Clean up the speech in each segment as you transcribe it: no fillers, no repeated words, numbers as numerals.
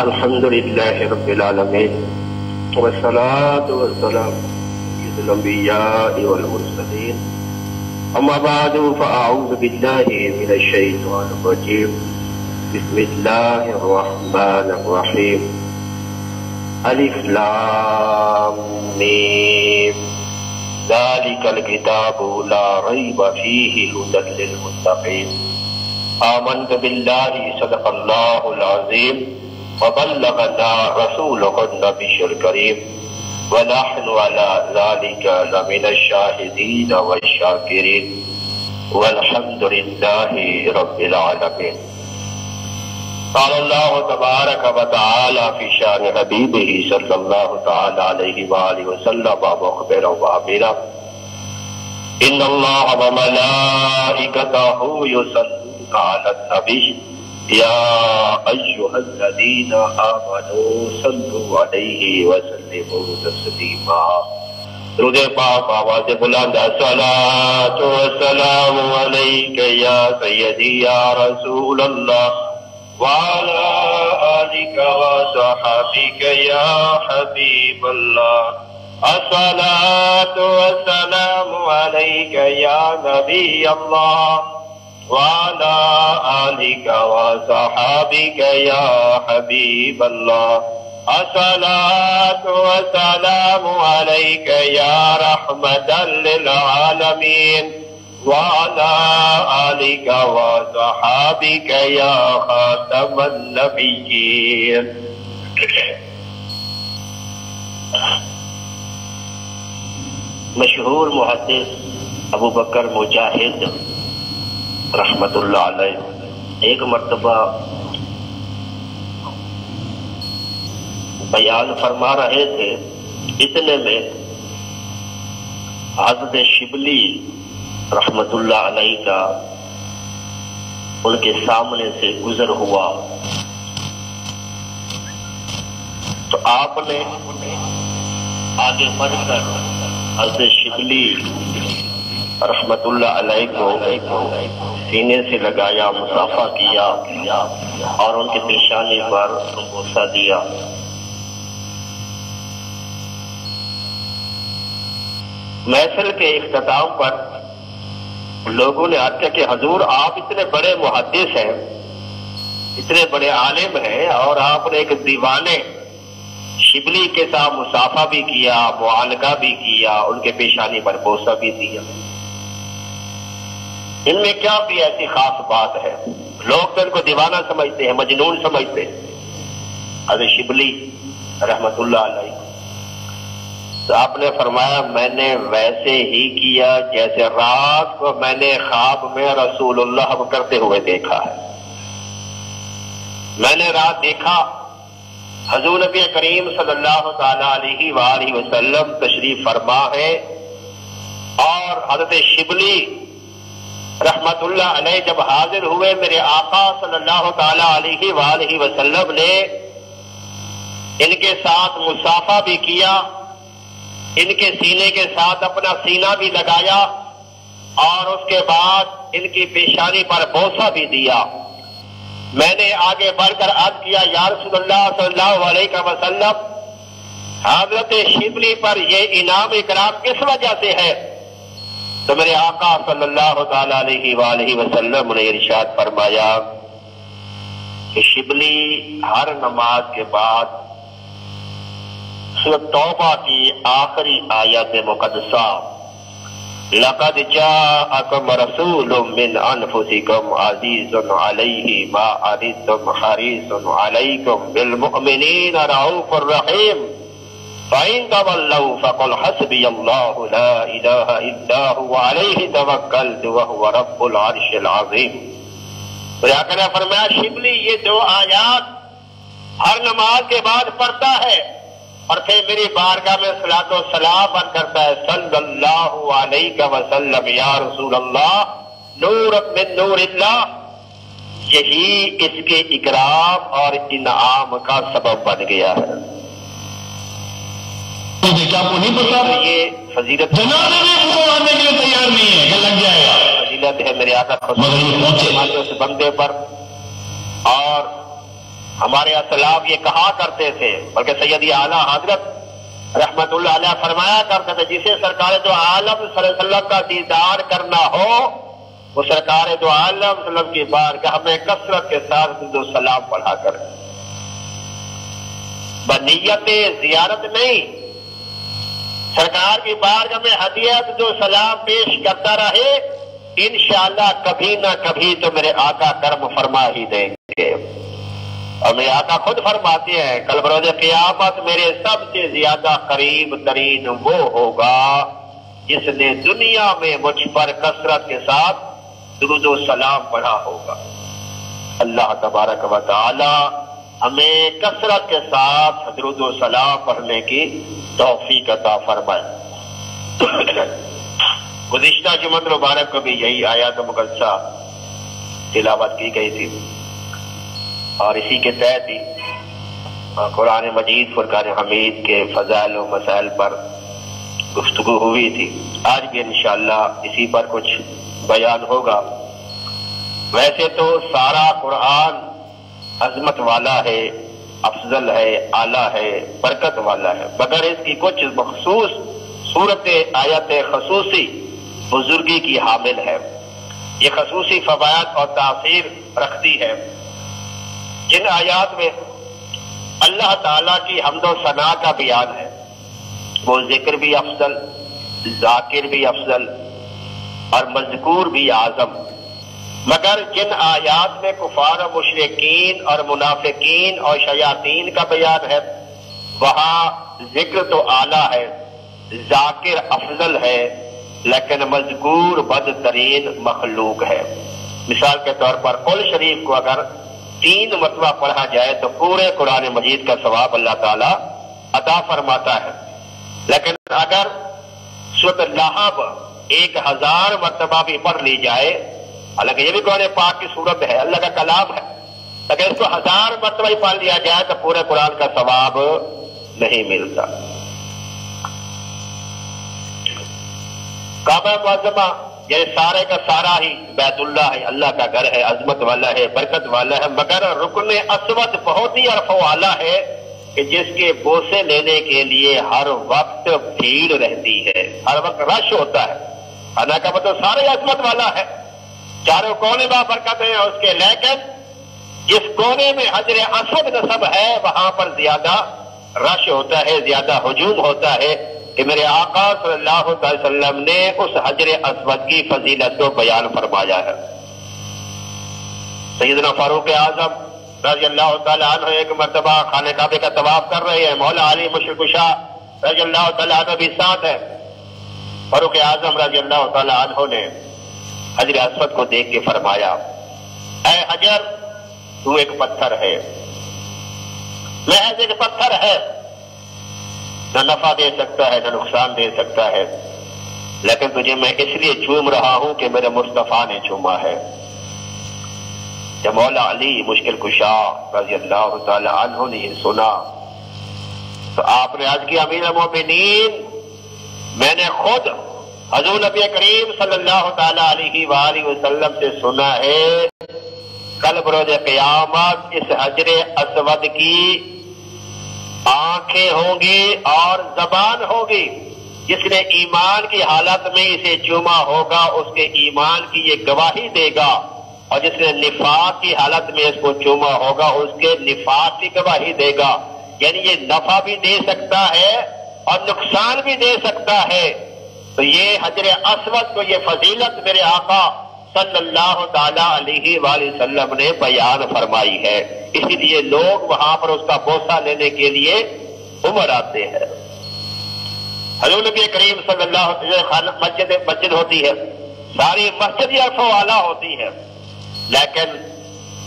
الحمد لله رب العالمين والصلاة والسلام على الأنبياء والمرسلين أما بعد فأعوذ بالله من الشيطان الرجيم بسم الله الرحمن الرحيم ألف لام ميم ذلك الكتاب لا ريب فيه هدى للمتقين آمنت بالله صدق الله العظيم وبلغنا رسوله النبي الكريم ونحن على ذلك لمن الشاهدين والشاكرين والحمد لله رب العالمين. قال الله تبارك وتعالى في شان حبيبه صلى الله تعالى عليه وآله وسلم مخبرا وعبيرا إن الله وملائكته يصلون على النبي يا أيها الذين آمنوا صلوا عليه وسلموا تسليما. درود پاک آواز بلند الصلاة والسلام عليك يا سيدي يا رسول الله وعلى آلك وصحبك يا حبيب الله. الصلاة والسلام عليك يا نبي الله وعلى آلك وصحابك يا حبيب الله. الصلاة والسلام عليك يا رحمة للعالمين وعلى آلك وصحابك يا خاتم النبيين. مشہور محدث ابو بکر مجاہد رحمت اللہ علیہ ایک مرتبہ بیان فرما رہے تھے، اتنے میں حضرت شبلی رحمت اللہ علیہ کا ان کے سامنے سے گزر ہوا تو آپ نے آگے بڑھ کر حضرت شبلی رحمت اللہ علیہ کو سینے سے لگایا، مصافحہ کیا اور ان کے پیشانی پر بوسہ دیا. محفل کے اختتام پر لوگوں نے عرض کیا کہ حضور آپ اتنے بڑے محدث ہیں، اتنے بڑے عالم ہیں، اور آپ نے ایک دیوانے شبلی کے ساتھ مصافحہ بھی کیا، معانقہ بھی کیا، ان کے پیشانی پر بوسہ بھی دیا، ان میں کیا بھی ایسی خاص بات ہے؟ لوگ تو ان کو دیوانہ سمجھتے ہیں، مجنون سمجھتے ہیں. حضرت شبلی رحمت اللہ علیہ تو آپ نے فرمایا میں نے ویسے ہی کیا جیسے رات کو میں نے خواب میں رسول اللہ کرتے ہوئے دیکھا ہے. میں نے رات دیکھا حضور نبی کریم صلی اللہ تعالی علیہ وآلہ وسلم تشریف فرما ہے، اور حضرت شبلی رحمت اللہ علیہ جب حاضر ہوئے میرے آقا صلی اللہ تعالی علیہ وآلہ وسلم نے ان کے ساتھ مصافحہ بھی کیا، ان کے سینے کے ساتھ اپنا سینہ بھی لگایا، اور اس کے بعد ان کی پیشانی پر بوسہ بھی دیا. میں نے آگے بڑھ کر عرض کیا یا رسول اللہ صلی اللہ علیہ وسلم حضرت شبلی پر یہ انعام اکرام کس وجہ سے ہے؟ تو میرے آقا صلی اللہ تعالی علیہ وآلہ وسلم نے ارشاد فرمایا کہ شبلی ہر نماز کے بعد سورۃ توبہ کی آخری آیت مقدسہ لقد جاءکم رسول من انفسکم عزیز علیہ ما عنتم حریص علیکم بالمؤمنین رؤوف الرحیم فَإِن تَوَلَّوْا فَقُلْ حَسْبِيَ اللَّهُ لَا إِلَٰهَ إِلَّا هُوَ عَلَيْهِ تَوَكَّلْتُ وَهُوَ رَبُّ الْعَرْشِ الْعَظِيمِ. تو آقا نے فرمایا شبلی یہ دو آیات ہر نماز کے بعد پڑھتا ہے اور پھر میری بارگاہ میں صلاۃ و سلام کرتا ہے صلی اللہ علیہ وسلم یا رسول اللہ نور من نور اللہ. یہی اس کے اکرام اور انعام کا سبب بن گیا ہے. کیا آپ کو نہیں پتا؟ یہ فضیلت جنازے میں اس کو آنے کے لیے تیار نہیں ہے کہ لگ جائے گا. فضیلت ہے میرے آقا اس بندے پر. اور ہمارے اسلاف یہ کہا کرتے تھے، بلکہ سیدی اعلیٰ حضرت رحمت اللہ علیہ فرمایا کرتے تھے، جسے سرکار دو عالم صلی اللہ علیہ وسلم کا دیدار کرنا ہو وہ سرکار دو عالم صلی اللہ علیہ وسلم کی بارگاہ میں کثرت کے ساتھ درود و سلام پڑھا کرے، بنیت زیارت نہیں، سرکار کی بارگاہ میں ہدیہ درود و سلام پیش کرتا رہے، انشاءاللہ کبھی نہ کبھی تو میرے آقا کرم فرما ہی دیں گے۔ اور میرے آقا خود فرماتے ہیں کل بروز قیامت میرے سب سے زیادہ قریب ترین وہ ہوگا جس نے دنیا میں مجھ پر کثرت کے ساتھ درود و سلام پڑھا ہوگا۔ اللہ تبارک و تعالی ہمیں کثرت کے ساتھ درود و سلام پڑھنے کی توفیق عطا فرمائے۔ گزشتہ جمعہ مبارک کو بھی یہی آیات مقدسہ تلاوت کی گئی تھی، اور اسی کے تحت ہی قرآن مجید فرقان حمید کے فضائل و مسائل پر گفتگو ہوئی تھی۔ آج بھی انشاءاللہ اسی پر کچھ بیان ہوگا۔ ویسے تو سارا قرآن عظمت والا ہے، افضل ہے، اعلیٰ ہے، برکت والا ہے، مگر اس کی کچھ مخصوص صورت آیت خصوصی بزرگی کی حامل ہے، یہ خصوصی فوائد اور تاثیر رکھتی ہے۔ جن آیات میں اللہ تعالیٰ کی حمد و ثنا کا بیان ہے وہ ذکر بھی افضل، ذاکر بھی افضل اور مذکور بھی اعظم، مگر جن آیات میں کفار و مشرکین اور منافقین اور شیاطین کا بیان ہے وہاں ذکر تو اعلیٰ ہے، ذاکر افضل ہے، لیکن مذکور بدترین مخلوق ہے۔ مثال کے طور پر قل شریف کو اگر 3 مرتبہ پڑھا جائے تو پورے قرآن مجید کا ثواب اللہ تعالیٰ عطا فرماتا ہے، لیکن اگر سورۃ اللہب 1000 مرتبہ بھی پڑھ لی جائے، حالانکہ یہ بھی قرآن پاک کی صورت ہے، اللہ کا کلام ہے، اگر اس کو 1000 مرتبہ ہی پڑھ لیا جائے تو پورے قرآن کا ثواب نہیں ملتا۔ کعبہ معظمہ یہ سارے کا سارا ہی بیت اللہ ہے، اللہ کا گھر ہے، عظمت والا ہے، برکت والا ہے، مگر رکن اسود بہت ہی عرف والا ہے کہ جس کے بوسے لینے کے لیے ہر وقت بھیڑ رہتی ہے، ہر وقت رش ہوتا ہے۔ اللہ کا مطلب سارے عظمت والا ہے، چاروں کونے با برکت ہے اس کے، لیکن جس کونے میں حجر اسود نصب ہے وہاں پر زیادہ رش ہوتا ہے، زیادہ ہجوم ہوتا ہے، کہ میرے آقا صلی اللہ علیہ وسلم نے اس حجر اسود کی فضیلت کو بیان فرمایا ہے۔ سیدنا فاروق اعظم رضی اللہ تعالیٰ عنہ ایک مرتبہ خانہ کعبہ کا طواف کر رہے ہیں، مولا علی مشرق کشا رضی اللہ تعالیٰ عنہ بھی ساتھ ہے۔ فاروق اعظم رضی اللہ تعالیٰ عنہ نے حجر اسود کو دیکھ کے فرمایا، اے حجر تو ایک پتھر ہے، محض ایک پتھر ہے، نہ نفع دے سکتا ہے نہ نقصان دے سکتا ہے، لیکن تجھے میں اس لیے چوم رہا ہوں کہ میرے مصطفیٰ نے چوما ہے۔ جب مولا علی مشکل کشا رضی اللہ تعالی عنہ نے یہ سنا تو آپ نے عرض کیا، امیر المومنین میں نے خود حضور نبی کریم صلی اللہ تعالی علیہ وآلہ وسلم سے سنا ہے کل بروز قیامت اس حجر اسود کی آنکھیں ہوں گی اور زبان ہوگی، جس نے ایمان کی حالت میں اسے چوما ہوگا اس کے ایمان کی یہ گواہی دے گا، اور جس نے نفاق کی حالت میں اس کو چوما ہوگا اس کے نفاق کی گواہی دے گا۔ یعنی یہ نفع بھی دے سکتا ہے اور نقصان بھی دے سکتا ہے۔ تو یہ حجر اسود کو یہ فضیلت میرے آقا صلی اللہ تعالی علیہ وآلہ وسلم نے بیان فرمائی ہے، اسی لیے لوگ وہاں پر اس کا بوسہ لینے کے لیے عمر آتے ہیں۔ حضور نبی کریم صلی اللہ علیہ وسلم مسجد ہوتی ہے، ساری مسجد ہی عرف و اعلیٰ ہوتی ہے، لیکن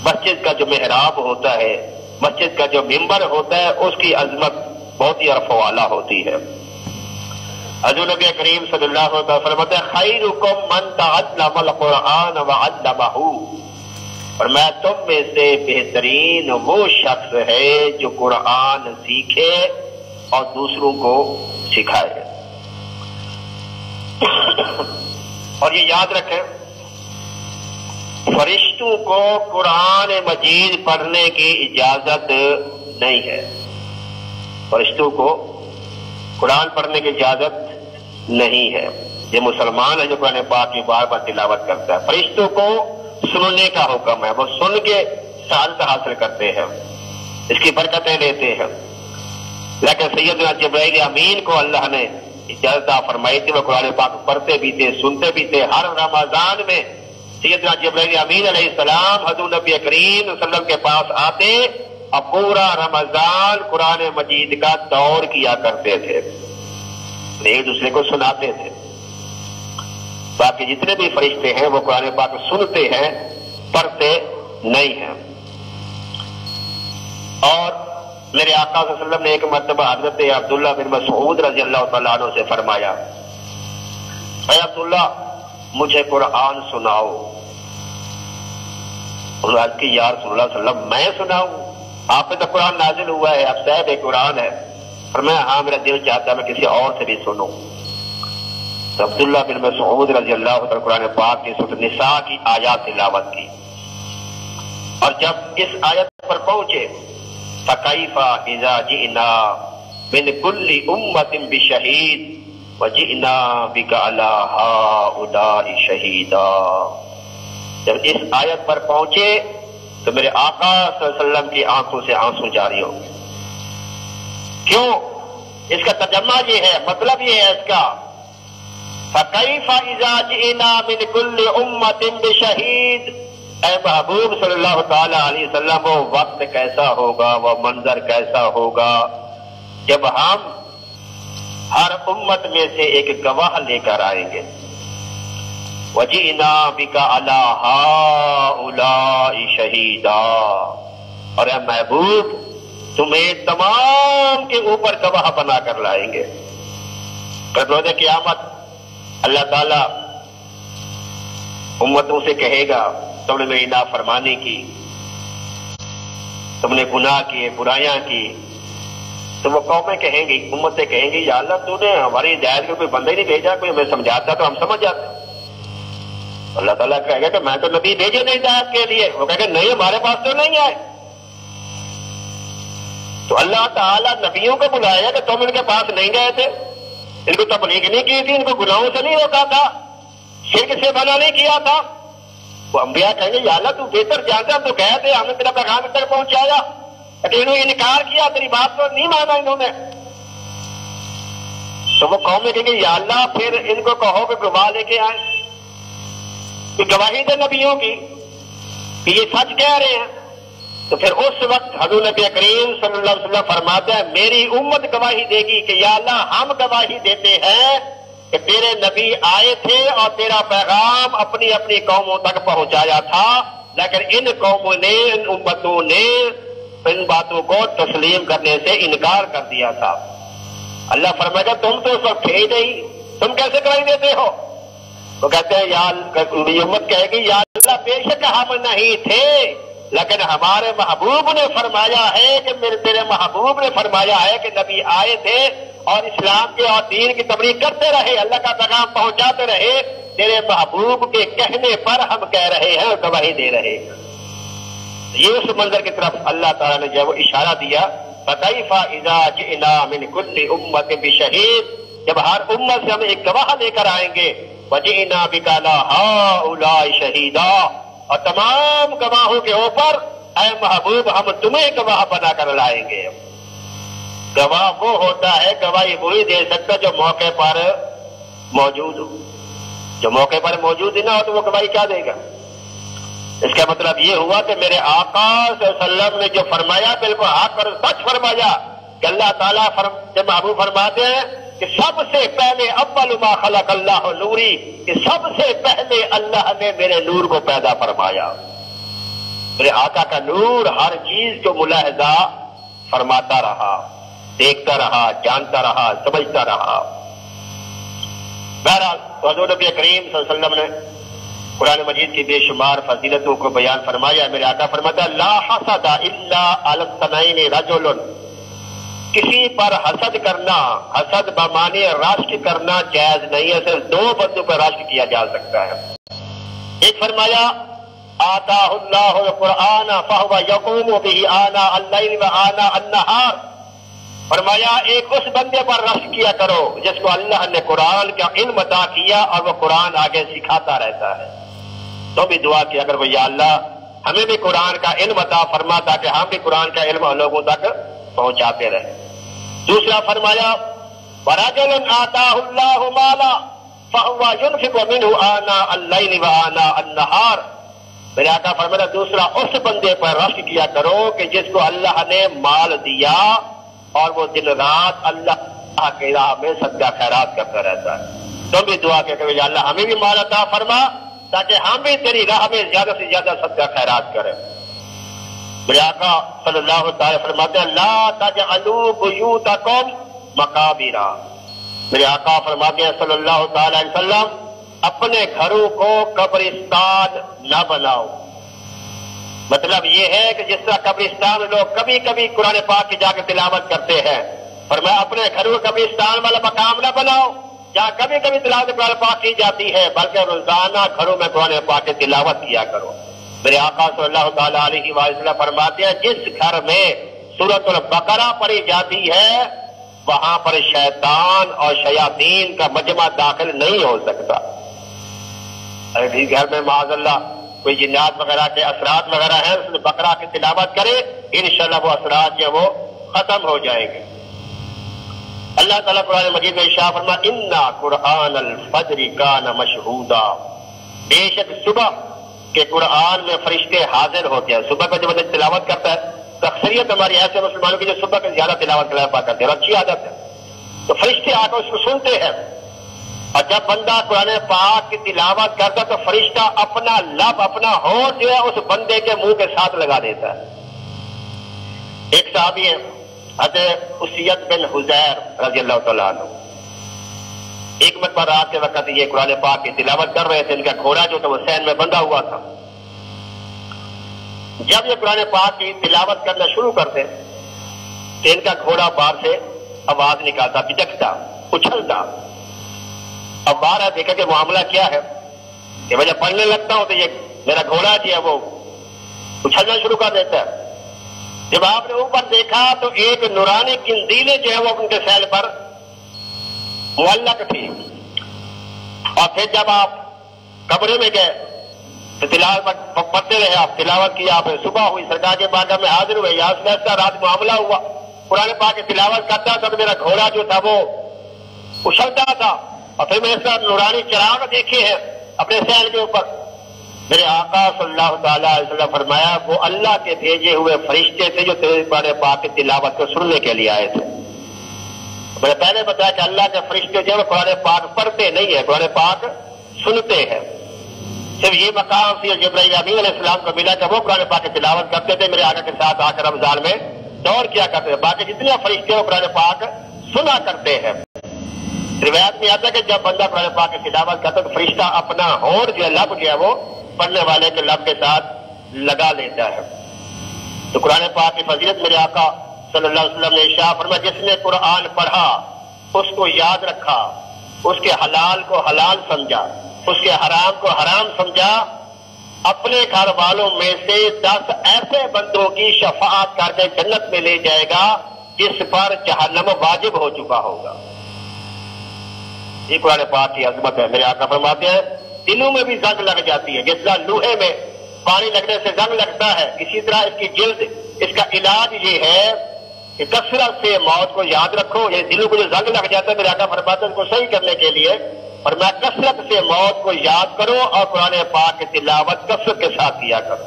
مسجد کا جو محراب ہوتا ہے، مسجد کا جو ممبر ہوتا ہے، اس کی عظمت بہت ہی عرف و اعلیٰ ہوتی ہے۔ حضور نبی کریم صلی اللہ علیہ وسلم فرماتے ہیں، خیرکم من تعلم القرآن وعلمہ، اور میں تم میں سے بہترین وہ شخص ہے جو قرآن سیکھے اور دوسروں کو سکھائے۔ اور یہ یاد رکھیں، فرشتوں فرشتوں کو قرآن مجید پڑھنے کی اجازت نہیں ہے. فرشتوں کو قرآن پڑھنے کی اجازت نہیں ہے. یہ مسلمان ہے جو قرآن پاک کی بار بار تلاوت کرتا ہے. فرشتوں کو سننے کا حکم ہے، وہ سن کے سعادت حاصل کرتے ہیں، اس کی برکتیں لیتے ہیں. لیکن سیدنا جبرائیل امین کو اللہ نے اجازت فرمائی تھی، وہ قرآن پاک پڑھتے بھی تھے، سنتے بھی تھے. ہر رمضان میں سیدنا جبرائیل امین علیہ السلام حضور نبی کریم صلی اللہ علیہ وسلم کے پاس آتے اور پورا رمضان قرآن مجید کا دور کیا کرتے تھے، ایک دوسرے کو سناتے تھے. باقی جتنے بھی فرشتے ہیں وہ قرآن پاک سنتے ہیں، پڑھتے نہیں ہیں. اور میرے آقا صلی اللہ علیہ وسلم نے ایک مرتبہ حضرت عبداللہ بن مسعود رضی اللہ تعالیٰ عنہ سے فرمایا، اے عبداللہ مجھے قرآن سناؤ. انہوں نے عرض کی یا رسول اللہ صلی اللہ علیہ وسلم میں سناؤں؟ آپ پہ تو قرآن نازل ہوا ہے، اب صاحب قرآن ہے. اور میں ہاں میرا دل چاہتا ہے میں کسی اور سے بھی سنوں. تو عبداللہ بن مسعود رضی اللہ تعالیٰ قرآن پاک کی سورۃ النساء کی آیات تلاوت کی، اور جب اس آیت پر پہنچے فَكَيْفَ إِذَا جِئْنَا مِنْ كُلِّ أُمَّةٍ بِشَهِيدٍ وَجِئْنَا بِكَ عَلَىٰ هَٰؤُلَاءِ شَهِيدًا. جب اس آیت پر پہنچے تو میرے آقا صلی اللہ علیہ وسلم کی آنکھوں سے آنسو جاری ہو گئے. کیوں؟ اس کا ترجمہ یہ ہے، مطلب یہ ہے اس کا فَكَيْفَ إِذَا جِئْنَا مِنْ كُلِّ أُمَّةٍ بِشَهِيدٍ. اے محبوب صلی اللہ تعالی علیہ وسلم، وہ وقت کیسا ہوگا، وہ منظر کیسا ہوگا جب ہم ہر امت میں سے ایک گواہ لے کر آئیں گے. وَجِئْنَا بِكَ عَلَىٰ هَٰؤُلَاءِ شَهِيدًا. اور اے محبوب تمہیں تمام کے اوپر گواہ بنا کر لائیں گے. روز قیامت اللہ تعالی امتوں سے کہے گا تم نے میری نافرمانی کی، تم نے گناہ کیے، برائیاں کی. تو وہ قومیں کہیں گی، امتیں کہیں گی یا اللہ تو نے ہماری ہدایت کو کوئی بندہ ہی نہیں بھیجا، کوئی ہمیں سمجھاتا تو ہم سمجھ جاتے. اللہ تعالیٰ کہے گا کہ میں تو نبی بھیجے نہیں ہدایت کے لیے. وہ کہے گا نہیں ہمارے پاس تو نہیں آئے. تو اللہ تعالیٰ نبیوں کو بلایا کہ تم ان کے پاس نہیں گئے تھے، ان کو تبلیغ نہیں کی تھی، ان کو گناہوں سے نہیں روکا تھا، شرک سے منع نہیں کیا تھا. وہ انبیاء کہیں گے یا اللہ تو بہتر جانتا، ہم تو گئے تھے، ہم نے تیرا پیغام تک پہنچایا، لیکن انہوں نے انکار کیا، تیری بات کو نہیں مانا انہوں نے. تو وہ قومیں کہیں گے یا اللہ پھر ان کو کہو کہ گواہ لے کے آئیں، کہ گواہی دے نبیوں کی کہ یہ سچ کہہ رہے ہیں. تو پھر اس وقت حضور نبی کریم صلی اللہ علیہ وسلم فرماتے ہیں میری امت گواہی دے گی کہ یا اللہ ہم گواہی دیتے ہیں کہ تیرے نبی آئے تھے اور تیرا پیغام اپنی اپنی قوموں تک پہنچایا تھا، لیکن ان قوموں نے، ان امتوں نے ان باتوں کو تسلیم کرنے سے انکار کر دیا تھا. اللہ فرمائے گا تم تو اس وقت تھے ہی نہیں، تم کیسے گواہی دیتے ہو؟ وہ کہتے ہیں یا امت کہے گی یا اللہ بے شک ہم نہیں تھے، لیکن ہمارے محبوب نے فرمایا ہے کہ تیرے محبوب نے فرمایا ہے کہ نبی آئے تھے اور اسلام کے اور دین کی تبلیغ کرتے رہے، اللہ کا پیغام پہنچاتے رہے، تیرے محبوب کے کہنے پر ہم کہہ رہے ہیں اور گواہی دے رہے ہیں. یہ اس منظر کی طرف اللہ تعالیٰ نے جو اشارہ دیا فَكَيْفَ إِذَا جِئْنَا مِنْ كُلِّ أُمَّةٍ بِشَهِيدٍ. جب ہر امت سے ہم ایک گواہ لے کر آئیں گے وَجِئْنَا بِكَ عَلَىٰ هَٰؤُلَاءِ شَهِيدًا. اور تمام گواہوں کے اوپر اے محبوب ہم تمہیں گواہ بنا کر لائیں گے. گواہ وہ ہوتا ہے، گواہی وہی دے سکتا جو موقع پر موجود ہو. جو موقع پر موجود ہی نہ ہو تو وہ گواہی کیا دے گا؟ اس کا مطلب یہ ہوا کہ میرے آقا صلی اللہ علیہ وسلم نے جو فرمایا بالکل حق اور سچ فرمایا کہ اللہ تعالیٰ جب محبوب فرماتے ہیں کہ سب سے پہلے اول ما خلق اللہ نوری، کہ سب سے پہلے اللہ نے میرے نور کو پیدا فرمایا. میرے آقا کا نور ہر چیز کو ملاحظہ فرماتا رہا، دیکھتا رہا، جانتا رہا، سمجھتا رہا. بہرحال حضور نبی کریم صلی اللہ علیہ وسلم نے قرآن مجید کی بے شمار فضیلتوں کو بیان فرمایا. میرے آقا فرماتا لا حسد الا علی اثنین رجل. کسی پر حسد کرنا، حسد بمعنی راشک کرنا جائز نہیں ہے، صرف دو بندوں پر راشک کیا جا سکتا ہے. ایک فرمایا آتاہ اللہ القرآن فہو یقوم بہ آناء اللیل و آناء النہار، فرمایا ایک اس بندے پر رشک کیا کرو جس کو اللہ نے قرآن کا علم عطا کیا اور وہ قرآن آگے سکھاتا رہتا ہے۔ تو بھی دعا کیا کرو یا اللہ ہمیں بھی قرآن کا علم عطا فرما تاکہ ہم بھی قرآن کا علم لوگوں تک پہنچاتے رہیں۔ دوسرا فرمایا وَرَجُلٌ آتَاهُ اللَّهُ مَالًا فَهُوَ يُنْفِقُ مِنْهُ آنَاءَ اللَّيْلِ وَآنَاءَ النَّهَارِ، میرے آقا فرمایا دوسرا اس بندے پر رشک کیا کرو کہ جس کو اللہ نے مال دیا اور وہ دن رات اللہ کی راہ میں صدقہ خیرات کرتا رہتا ہے۔ تم بھی دعا کہ یا اللہ ہمیں بھی مال عطا فرما تاکہ ہم بھی تیری راہ میں زیادہ سے زیادہ صدقہ خیرات کریں۔ میرے آقا صلی اللہ تعالی فرماتے ہیں لا تجعلوا بیوتکم مقابرا، میرے آقا فرماتے ہیں صلی اللہ تعالی علیہ وسلم اپنے گھروں کو قبرستان نہ بناؤ۔ مطلب یہ ہے کہ جس طرح قبرستان میں لوگ کبھی کبھی قرآن پاک کی جا کے تلاوت کرتے ہیں، فرمایا اپنے گھروں قبرستان والا مقام نہ بناؤ جہاں کبھی کبھی تلاوت قرآن پاک کی جاتی ہے، بلکہ روزانہ گھروں میں قرآن پاک کی تلاوت کیا کرو۔ میرے آقا صلی اللہ تعالی علیہ وسلم فرماتے ہیں جس گھر میں سورۃ البقرہ پڑھی جاتی ہے وہاں پر شیطان اور شیاطین کا مجمع داخل نہیں ہو سکتا۔ اگر گھر میں معاذ اللہ کوئی جنات وغیرہ کے اثرات وغیرہ ہیں، اس نے بقرہ کی تلاوت کرے انشاءاللہ وہ اثرات جو وہ ختم ہو جائیں گے۔ اللہ تعالیٰ قرآن مجید میں ارشاد فرمایا اِنَّا قرآن الفجر کان مشہودا، بے شک صبح کے قرآن میں فرشتے حاضر ہوتے ہیں۔ صبح کا جب بندہ تلاوت کرتا ہے تو اکثریت ہماری ایسے مسلمانوں کی جو صبح کے زیادہ تلاوت کرتے ہیں اور اچھی عادت ہے، تو فرشتے آ کر اس کو سنتے ہیں، اور جب بندہ قرآن پاک کی تلاوت کرتا تو فرشتہ اپنا لب اپنا ہونٹ جو ہے اس بندے کے منہ کے ساتھ لگا دیتا ہے۔ ایک صحابی ہے حضرت اسید بن حذیر رضی اللہ تعالیٰ عنہ، ایک مرتبہ رات کے وقت یہ قرآن پاک کی تلاوت کر رہے تھے، ان کا گھوڑا جو تھا وہ سین میں بندھا ہوا تھا۔ جب یہ قرآن پاک کی تلاوت کرنا شروع کرتے تو ان کا گھوڑا باہر سے آواز نکالتا، بچکتا، اچھلتا۔ اب باہر دیکھا کہ معاملہ کیا ہے کہ میں جب پڑھنے لگتا ہوں تو یہ میرا گھوڑا جو ہے وہ اچھلنا شروع کر دیتا ہے۔ جب آپ نے اوپر دیکھا تو ایک نورانی قندیلیں جو ہے وہ ان کے سیل پر معلق تھی، اور پھر جب آپ کمرے میں گئے تو تلاوت پڑھتے رہے، آپ تلاوت کی، آپ صبح ہوئی، سرکار کے بارگاہ میں حاضر ہوئے، یہاں سے رات معاملہ ہوا، قرآن پاک کی تلاوت کرتا تھا تو میرا گھوڑا جو تھا وہ اچھلتا تھا، اور پھر میں اس کا نورانی چراغ دیکھے ہیں اپنے سیل کے اوپر۔ میرے آقا صلی اللہ تعالی علیہ وسلم فرمایا وہ اللہ کے بھیجے ہوئے فرشتے تھے جو تیرے قرآن پاک کی تلاوت کو سننے کے لیے آئے تھے۔ میں نے پہلے بتایا کہ اللہ کے فرشتے جو ہے قرآن پاک پڑھتے نہیں ہیں، قرآن پاک سنتے ہیں۔ صرف یہ مقام سی جبرائیل امین علیہ السلام کو ملا کہ وہ قرآن پاک کی تلاوت کرتے تھے، میرے آقا کے ساتھ آ کر رمضان میں دور کیا کرتے تھے، باقی جتنے فرشتے وہ قرآن پاک سنا کرتے ہیں۔ روایت میں آتا ہے کہ جب بندہ قرآن پاک کی تلاوت کرتا ہے تو فرشتہ اپنا ہونٹ جو ہے لب جو ہے وہ پڑھنے والے کے لب کے ساتھ لگا لیتا ہے۔ تو قرآن پاک کی فضیلت میرے آقا صلی اللہ علیہ وسلم نے ارشاد فرمایا جس نے قرآن پڑھا، اس کو یاد رکھا، اس کے حلال کو حلال سمجھا، اس کے حرام کو حرام سمجھا، اپنے گھر والوں میں سے 10 ایسے بندوں کی شفاعت کر کے جنت میں لے جائے گا جس پر جہنم واجب ہو چکا ہوگا۔ یہ قرآن پاک کی عظمت ہے۔ میرے آقا فرماتے ہیں دلوں میں بھی زنگ لگ جاتی ہے، جس طرح لوہے میں پانی لگنے سے زنگ لگتا ہے، اسی طرح اس کی جلد، اس کا علاج یہ ہے کہ کثرت سے موت کو یاد رکھو۔ یہ دلوں کو جو زنگ لگ جاتا ہے میرے آقا فرماتے ہیں اس کو صحیح کرنے کے لیے اور میں کثرت سے موت کو یاد کرو اور قرآن پاک کی تلاوت کثرت کے ساتھ کیا کرو۔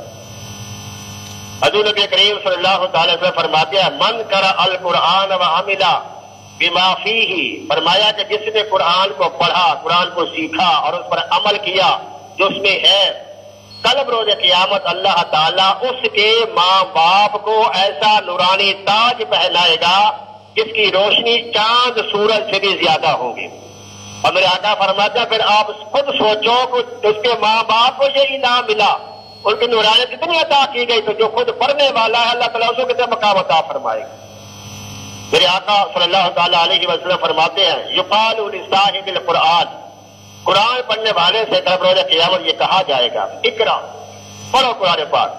حضور نبی کریم صلی اللہ تعالی وسلم فرماتے ہیں من قرأ القرآن وعمل بما فیہ، فرمایا کہ جس نے قرآن کو پڑھا، قرآن کو سیکھا اور اس پر عمل کیا جو اس میں ہے، کل روز قیامت اللہ تعالیٰ اس کے ماں باپ کو ایسا نورانی تاج پہنائے گا جس کی روشنی چاند سورج سے بھی زیادہ ہوگی۔ اور میرے آقا فرماتا ہے پھر آپ خود سوچو کہ اس کے ماں باپ کو یہ انعام ملا، ان کی نورانیت اتنی عطا کی گئی، تو جو خود پڑھنے والا ہے اللہ تعالیٰ اس کو کتنے مقام عطا فرمائے گا۔ میرے آقا صلی اللہ تعالیٰ علیہ وسلم فرماتے ہیں یقال لصاحب القرآن، قرآن پڑھنے والے سے قبل روز قیامت یہ کہا جائے گا اقرا پڑھو قرآن پاک.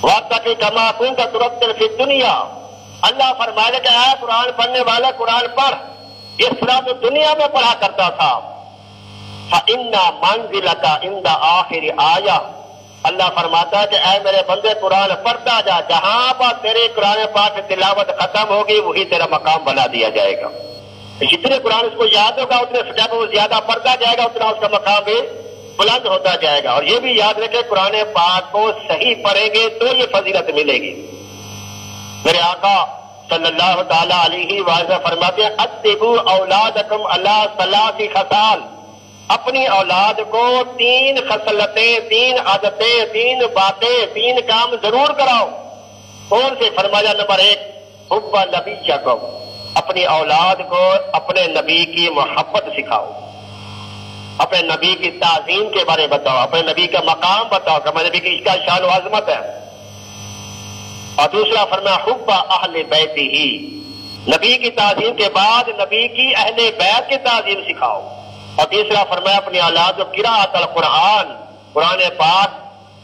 وَاتَّقِ كَمَا كُنتَ تُرَتِّلُ فِي الدُّنْيَا. اللہ فرمائے کہ اے قرآن پڑھنے والا قرآن پڑھ اس طرح تو دنیا میں پڑھا کرتا تھا. فَإِنَّ مَنزِلَكَ عِندَ آخِرِ آیَةٍ. اللہ فرماتا ہے کہ اے میرے بندے قرآن پڑھتا جا, جہاں پر تیرے قرآن پاک تلاوت ختم ہوگی وہی تیرا مقام بنا دیا جائے گا. جتنے قرآن اس کو یاد ہوگا اتنے جب وہ زیادہ پڑھتا جائے گا اتنا اس کا مقام بھی بلند ہوتا جائے گا. اور یہ بھی یاد رکھے قرآن پاک کو صحیح پڑھیں گے تو یہ فضیلت ملے گی. میرے آقا صلی اللہ تعالی علیہ وآلہ فرماتے ہیں ادبوا اولادکم علی ثلاث خصال. اپنی اولاد کو 3 خصلتیں, 3 عادتیں, 3 باتیں, 3 کام ضرور کراؤ. کون سے؟ فرمایا نمبر 1 حب نبیکم. اپنی اولاد کو اپنے نبی کی محبت سکھاؤ, اپنے نبی کی تعظیم کے بارے بتاؤ, اپنے نبی کا مقام بتاؤ کہ ہمارے نبی کی اس کا شان و عظمت ہے. اور دوسرا فرمایا حب اہل بیت ہی. نبی کی تعظیم کے بعد نبی کی اہل بیت کی تعظیم سکھاؤ. اور تیسرا فرمایا اپنی اولاد کو قراءت القرآن, قرآن پاک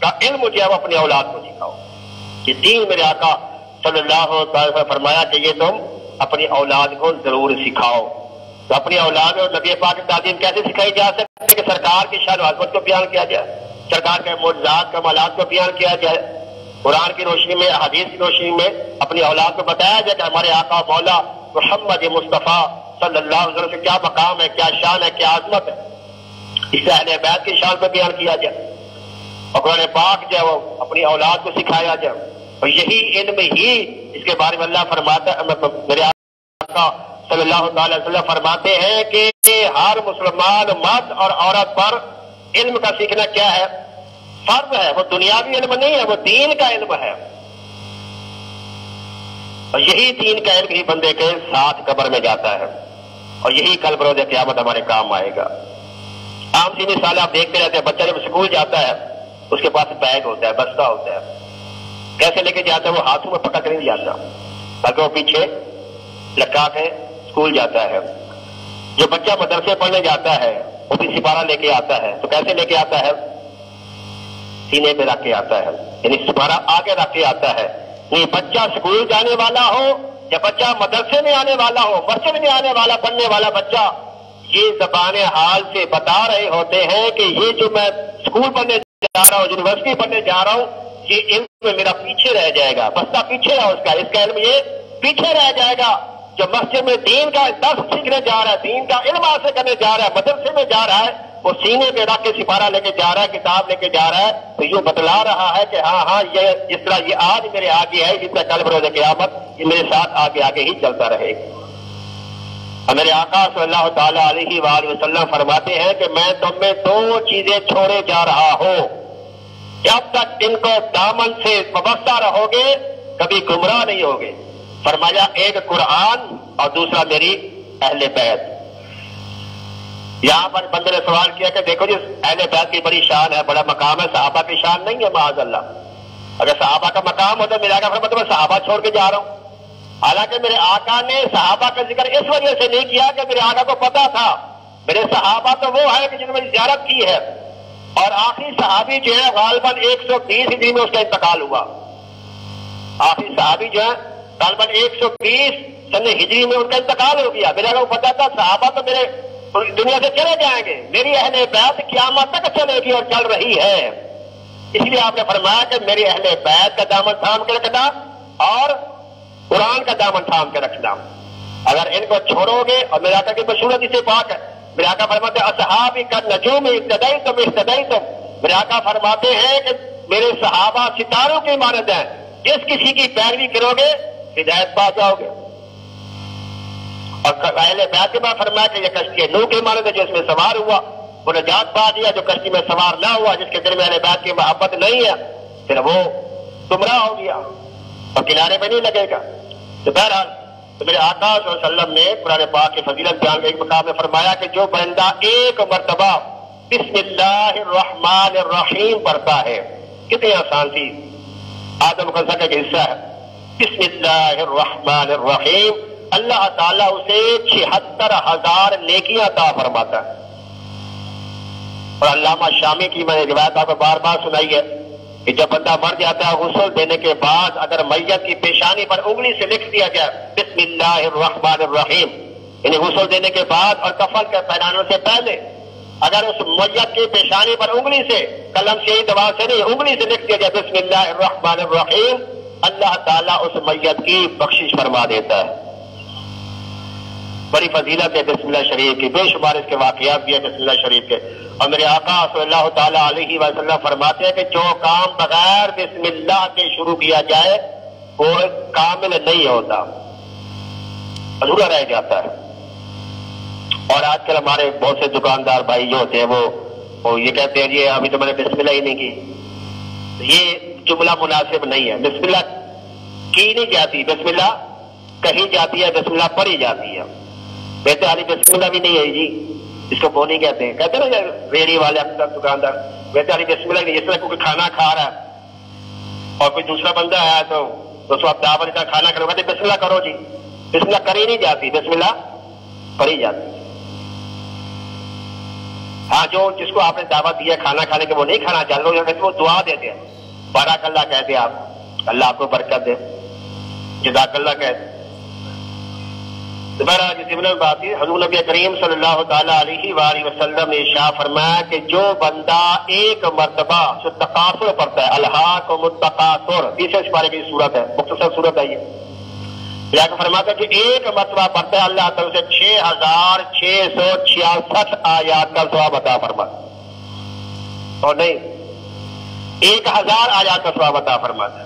کا علم جو ہے وہ اپنی اولاد کو سکھاؤ. یہ 3 میرے آقا صلی اللہ علیہ وسلم فرمایا کہ یہ تم اپنی اولاد کو ضرور سکھاؤ. تو اپنی اولاد اور نبی پاک کی تعظیم کیسے سکھائی جا سکتی ہے کہ سرکار کی شان و عظمت کو بیان کیا جائے, سرکار کے معجزات کمالات کو بیان کیا جائے, قرآن کی روشنی میں, حدیث کی روشنی میں اپنی اولاد کو بتایا جائے کہ ہمارے آقا مولا محمد مصطفیٰ صلی اللہ علیہ وسلم سے کیا مقام ہے, کیا شان ہے, کیا عظمت ہے. اس سے اہل بیت کی شان پہ بیان کیا جائے اور قرآن پاک جو ہے وہ اپنی اولاد کو سکھایا جائے. اور یہی علم ہی اس کے بارے میں اللہ فرماتا ہے, میرے آقا صلی اللہ تعالی وسلم فرماتے ہیں کہ ہر مسلمان مرد اور عورت پر علم کا سیکھنا کیا ہے؟ فرض ہے. وہ دنیاوی علم نہیں ہے, وہ دین کا علم ہے. اور یہی دین کا علم ہی بندے کے ساتھ قبر میں جاتا ہے اور یہی کل بروز قیامت ہمارے کام آئے گا. عام سی مثال آپ دیکھتے رہتے ہیں, بچہ جب اسکول جاتا ہے اس کے پاس بیگ ہوتا ہے, بستہ ہوتا ہے, کیسے لے کے جاتا ہے؟ وہ ہاتھوں میں پکڑ کر نہیں جاتا بلکہ وہ پیچھے لٹکا کے اسکول جاتا ہے. جو بچہ مدرسے پڑھنے جاتا ہے وہ بھی سپارہ لے کے آتا ہے, تو کیسے لے کے آتا ہے؟ سینے پہ رکھ کے آتا ہے, یعنی سپارہ آگے رکھ کے آتا ہے. نہیں, بچہ اسکول جانے والا ہو یا بچہ مدرسے میں آنے والا ہو, مسجد میں آنے والا, پڑھنے والا بچہ, یہ زبان حال سے بتا رہے ہوتے ہیں کہ یہ جو میں اسکول پڑھنے جا رہا ہوں, یونیورسٹی پڑھنے جا رہا ہوں, یہ علم میرا پیچھے رہ جائے گا, بستہ پیچھے ہے اس کا علم یہ پیچھے رہ جائے گا. جو مسجد میں دین کا درس سیکھنے جا رہا ہے, دین کا علم حاصل کرنے جا رہا ہے, مدرسے میں جا رہا ہے, وہ سینے پہ رکھ کے سپارہ لے کے جا رہا ہے, کتاب لے کے جا رہا ہے, تو یہ بتلا رہا ہے کہ ہاں یہ جس طرح یہ آج میرے آگے ہے, جس طرح کل بروز قیامت یہ میرے ساتھ آگے آگے ہی چلتا رہے گا. اور میرے آقا صلی اللہ تعالی علیہ وآلہ وسلم فرماتے ہیں کہ میں تم میں 2 چیزیں چھوڑے جا رہا ہوں, جب تک ان کو دامن سے وابستہ رہو گے کبھی گمراہ نہیں ہوگے. فرمایا ایک قرآن اور دوسرا میری اہل بیت. یہاں پر بندے نے سوال کیا کہ دیکھو جی اہل بیت کی بڑی شان ہے, بڑا مقام ہے, صحابہ کی شان نہیں ہے معاذ اللہ. اگر صحابہ کا مقام ہوتا میرے آقا فرماتے میں صحابہ چھوڑ کے جا رہا ہوں. حالانکہ میرے آقا نے صحابہ کا ذکر اس وجہ سے نہیں کیا کہ میرے آقا کو پتا تھا میرے صحابہ تو وہ ہے کہ جنہوں نے زیارت کی ہے, اور آخری صحابی جو ہے غالباً 120 ہجری میں اس کا انتقال ہوا. آخری صحابی جو ہے غالباً 120 سن ہجری میں ان کا انتقال ہو گیا. میرے آقا کو پتا تھا صحابہ تو میرے دنیا سے چلے جائیں گے, میری اہل بیت قیامت تک چلے گی اور چل رہی ہے. اس لیے آپ نے فرمایا کہ میری اہل بیت کا دامن تھام کے رکھنا اور قرآن کا دامن تھام کے رکھنا. اگر ان کو چھوڑو گے, اور میرے آقا کی مشہور حدیث پاک ہے, میرے آقا فرماتے ہیں اصحابی کالنجوم اهتدیتم اهتدیتم. میرے آقا فرماتے ہیں کہ میرے صحابہ ستاروں کی مانند ہیں, جس کسی کی پیروی کرو گے ہدایت پا جاؤ گے. اور اہل بیت کے بعد فرمایا کہ یہ کشتی نوح کی مانند ہے, جو اس میں سوار ہوا وہ نجات پا دیا, جو کشتی میں سوار نہ ہوا, جس کے دل میں اہل بیت کی محبت نہیں ہے, پھر وہ گمراہ ہو گیا اور کنارے پہ نہیں لگے گا. تو بہرحال تو میرے آقا صلی اللہ علیہ وسلم نے قرآن پاک کی فضیلت بیان کے ایک مقام میں فرمایا کہ جو بندہ ایک مرتبہ بسم اللہ الرحمن الرحیم پڑھتا ہے, کتنی آسان تھی, آدم کا ذکر کا حصہ ہے, بسم اللہ الرحمن الرحیم, اللہ تعالیٰ اسے 76,000 نیکیاں عطا فرماتا ہے. اور علامہ شامی کی میں نے روایت آپ کو بار بار سنائی ہے, کہ جب بندہ مر جاتا ہے غسل دینے کے بعد اگر میت کی پیشانی پر انگلی سے لکھ دیا جائے بسم اللہ الرحمن الرحیم، یعنی غسل دینے کے بعد اور کفن کے پہنانے سے پہلے اگر اس میت کی پیشانی پر انگلی سے، قلم سے ہی دبا سے نہیں، انگلی سے لکھ دیا جائے بسم اللہ الرحمن الرحیم، اللہ تعالیٰ اس میت کی بخشش فرما دیتا ہے۔ بڑی فضیلت ہے بسم اللہ شریف کی، بے شمار اس کے واقعات بھی ہیں بسم اللہ شریف کے، اور میرے آقا صلی اللہ تعالیٰ علیہ وسلم فرماتے ہیں کہ جو کام بغیر بسم اللہ کے شروع کیا جائے وہ کامل نہیں ہوتا، ادھورا رہ جاتا ہے۔ اور آج کل ہمارے بہت سے دکاندار بھائی جو ہوتے ہیں وہ یہ کہتے ہیں جی ابھی تو میں نے بسم اللہ ہی نہیں کی، یہ جملہ مناسب نہیں ہے۔ بسم اللہ کی نہیں جاتی، بسم اللہ کہی جاتی ہے، بسم اللہ پڑھی جاتی ہے۔ کہتے علی بسم اللہ بھی نہیں ہے جی، اس کو بونی کہتے ہیں، کہتے ہیں نا ریڑھی والے اکثر دکاندار، کہتے علی بسم اللہ نہیں، جس طرح کوئی کھانا کھا رہا ہے اور کوئی دوسرا بندہ ہے تو اس وقت دعوت کا کھانا کرو، کہتے بسم اللہ کرو جی، بسم اللہ کری نہیں جاتی، بسم اللہ پڑھی جاتی ہے۔ ہاں جو جس کو آپ نے دعوت دیا کھانا کھانے کے وہ نہیں کھانا چاہتے، وہ دعا دیتے ہیں، بارک اللہ کہتے ہیں، آپ اللہ آپ کو برکت دے، جزاک اللہ کہتے ہیں۔ دوبارہ جس میں بات ہے، حضور نبی کریم صلی اللہ تعالیٰ علیہ وآلہ وسلم نے ارشاد فرمایا کہ جو بندہ ایک مرتبہ جو تقاصر پڑھتا ہے، الہاکم التقاصر، 20 پارے کی صورت ہے، مختصر صورت ہے یہ، یا کہ فرماتا ہے کہ ایک مرتبہ پڑھتا ہے اللہ تعالیٰ سے 6666 آیات کا ثواب عطا فرماتا، اور نہیں 1000 آیات کا ثواب عطا فرماتا ہے۔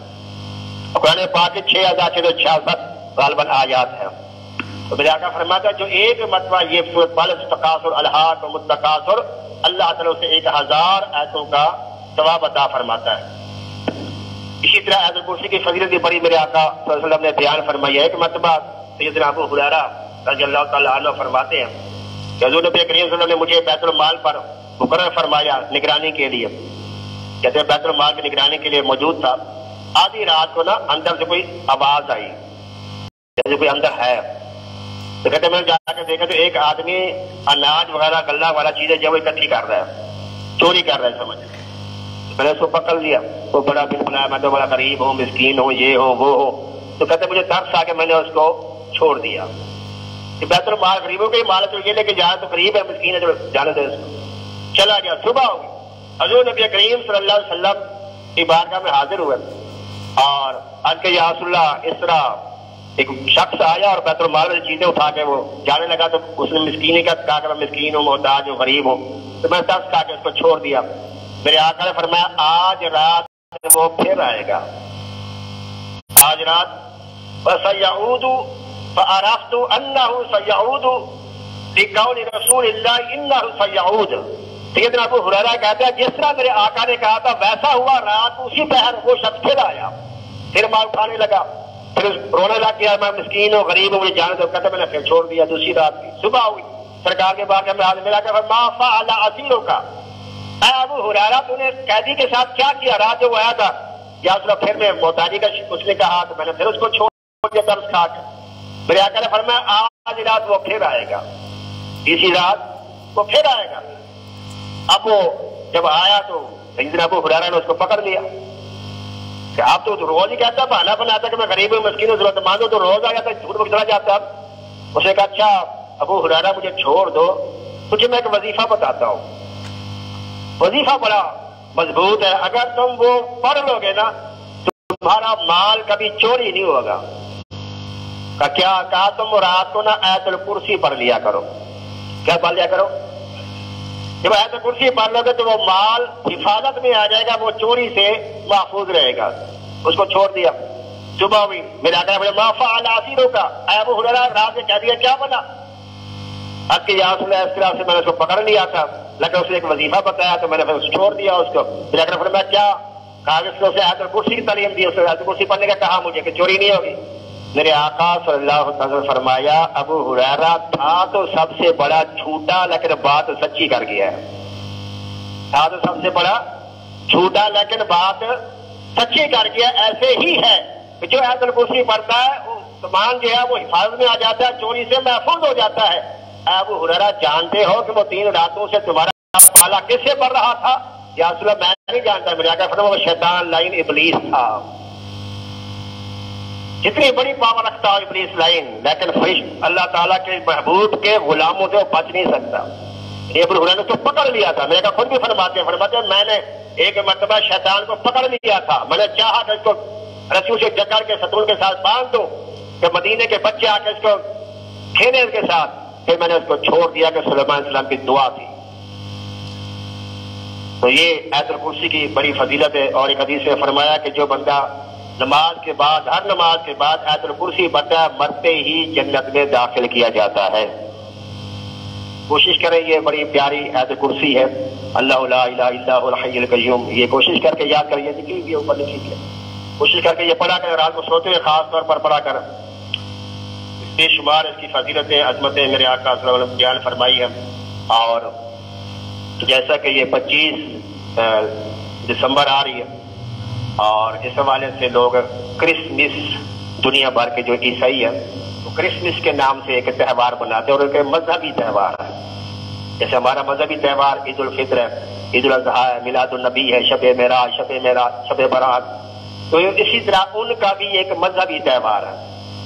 قرآن پاک 6666 غالباً آیات ہیں، تو میرے آقا فرماتا ہے جو ایک مرتبہ یہ سورۃ پڑھے تقاصر الہاکم التقاصر، اللہ تعالیٰ سے 1000 آیتوں کا ثواب عطا فرماتا ہے۔ اسی طرح آیت الکرسی کی فضیلت بھی بڑی میرے آقا صلی اللہ علیہ وسلم نے بیان فرمائی ہے کہ مرتبہ سیدنا ابو ہریرہ رضی اللہ تعالیٰ عنہ فرماتے ہیں کہ حضور نبی کریم صلی اللہ علیہ وسلم نے مجھے بیت المال پر مقرر فرمایا نگرانی کے لیے، کہتے ہیں بیت المال کی نگرانی کے لیے موجود تھا، آدھی رات کو نا اندر سے کوئی آواز آئی جیسے کوئی اندر ہے، تو کہتے میں نے جا کے دیکھا تو ایک آدمی اناج وغیرہ غلہ والا چیزیں جو وہ اکٹھی کر رہا ہے، چوری کر رہا ہے، سمجھ میں نے اس کو پکڑ لیا، وہ بڑا بل بنایا، میں تو بڑا غریب ہوں، مسکین ہوں، یہ ہو وہ ہو، تو کہتے مجھے ترس آ کے میں نے اس کو چھوڑ دیا کہ بیت المال غریبوں کے مال تو یہ لے کے جا تو غریب ہے مسکین ہے جو جانے دے اس کو، چلا گیا۔ صبح ہو گئی، حضور نبی کریم صلی اللہ علیہ وسلم کی بارگاہ میں حاضر ہوئے اور آج کے یا رسول اللہ اس طرح ایک شخص آیا اور بیت المال والی چیزیں اٹھا کے وہ جانے لگا، تو اس نے مسکین کا کہا کہ میں مسکین ہوں، محتاج ہوں، غریب ہوں، تو میں ترس کھا کے اس کو چھوڑ دیا۔ میرے آقا نے فرمایا آج رات وہ پھر آئے گا، آج رات فَسَيَعُودُ فَعَرَفْتُ أَنَّهُ سَيَعُودُ لِقَوْلِ رَسُولِ اللَّهِ إِنَّهُ سَيَعُودُ۔ سیدنا ابو ہریرہ کہتے ہیں جس طرح میرے آقا نے کہا تھا ویسا ہوا، رات اسی پہر وہ شخص پھر آیا، پھر مال اٹھانے لگا، پھر رونے لگ گیا، میں مسکین ہوں، غریب ہوں، مجھے جانے دو، کہتے میں نے پھر چھوڑ دیا۔ دوسری رات کی صبح ہوئی، سرکار کے بارگاہ میں حاضر، میرا کہ ما فعل اسیرک، اے ابو ہریرہ تو نے قیدی کے ساتھ کیا کیا رات جو وہ آیا تھا؟ یا اس نے پھر میں محتاجی کا اس نے کہا تو میں نے پھر اس کو چھوڑ دیا ترس کھا کے۔ میرے آقا نے فرمایا آج رات وہ پھر آئے گا، اسی رات وہ پھر آئے گا۔ اب وہ جب آیا تو سیدنا ابو ہریرہ نے اس کو پکڑ لیا کہ آپ تو روز ہی کہتا، بہانا بناتا کہ میں غریب ہوں، مسکین ہوں، ضرورت مند ہوں، تو روز آ جاتا، جھوٹ بک چلا جاتا۔ اس نے کہا اچھا ابو ہریرہ مجھے چھوڑ دو، تجھے میں ایک وظیفہ بتاتا ہوں، وظیفہ بڑا مضبوط ہے، اگر تم وہ پڑھ لو گے نا تو تمہارا مال کبھی چوری نہیں ہوگا۔ کیا کہا تم رات کو نا آیت الکرسی پڑھ لیا کرو۔ کیا پڑھ لیا کرو؟ جب آیت الکرسی پڑھ لو گے تو وہ مال حفاظت میں آ جائے گا، وہ چوری سے محفوظ رہے گا۔ اس کو چھوڑ دیا۔ صبح ہوئی، میرے آقا نے ما فعل اسیرک، اے ابو ہریرہ رات میں کہہ دیا کیا بنا؟ اب کہ یا رسول اللہ اس طرح سے میں نے اس کو پکڑ لیا تھا، لیکن اس نے ایک وظیفہ بتایا تو میں نے پھر چھوڑ دیا اس کو۔ پھر اگر فرمایا کیا؟ کہا کہ اس نے اسے آیت الکرسی کی تعلیم دی، اس نے آیت الکرسی پڑھنے کا کہا مجھے کہ چوری نہیں ہوگی۔ میرے آقا صلی اللہ علیہ وسلم نے فرمایا ابو ہریرہ تھا تو سب سے بڑا جھوٹا لیکن بات سچی کر گیا ہے، تھا تو سب سے بڑا جھوٹا لیکن بات سچی کر گیا۔ ایسے ہی ہے کہ جو آیت الکرسی پڑھتا ہے وہ سامان جو ہے وہ حفاظت میں آ جاتا ہے، چوری سے محفوظ ہو جاتا ہے۔ ابو ہریرہ جانتے ہو کہ وہ 3 راتوں سے تمہارا پالا کس سے پڑھ رہا تھا؟ یا رسول اللہ میں نہیں جانتا میرے آقا فرمایا وہ شیطان لائن ابلیس تھا. جتنی بڑی پاور رکھتا ہو ابلیس لائن، لیکن فرشت اللہ تعالیٰ کے محبوب کے غلاموں سے بچ نہیں سکتا. ابو ہریرہ نے تو پکڑ لیا تھا. میرے آقا خود بھی فرماتے ہیں میں نے ایک مرتبہ شیطان کو پکڑ لیا تھا. میں نے چاہا کہ اس کو رسیوں سے جکڑ کے ستون کے ساتھ باندھ دوں کہ مدینے کے بچے آ کے اس کو کھیلے اس کے ساتھ. پھر میں نے اس کو چھوڑ دیا کہ سلیمان علیہ السلام کی دعا تھی. تو یہ آیت الکرسی کی بڑی فضیلت ہے. اور ایک حدیث میں فرمایا کہ جو بندہ نماز کے بعد، ہر نماز کے بعد آیت الکرسی پڑھتا ہے، مرتے ہی جنت میں داخل کیا جاتا ہے. کوشش کریں، یہ بڑی پیاری آیت الکرسی ہے. اللہ لا الہ الا هو الحی القیوم. یہ کوشش کر کے یاد کریے، لکھی ہوئی اوپر لکھی ہے، کوشش کر کے یہ پڑھا کر رات کو سوتے ہوئے خاص طور پر پڑھا کر. بے شمار اس کی فضیلتیں، عظمتیں میرے آقا صلی اللہ علیہ وسلم بیان فرمائی ہیں. اور جیسا کہ یہ 25 دسمبر آ رہی ہے اور اس حوالے سے لوگ کرسمس، دنیا بھر کے جو عیسائی ہیں وہ کرسمس کے نام سے ایک تہوار بناتے ہیں اور ایک مذہبی تہوار ہے. جیسے ہمارا مذہبی تہوار عید الفطر ہے، عید الاضحیٰ ہے، میلاد النبی ہے، شب معراج، شب برات. تو اسی طرح ان کا بھی ایک مذہبی تہوار ہے،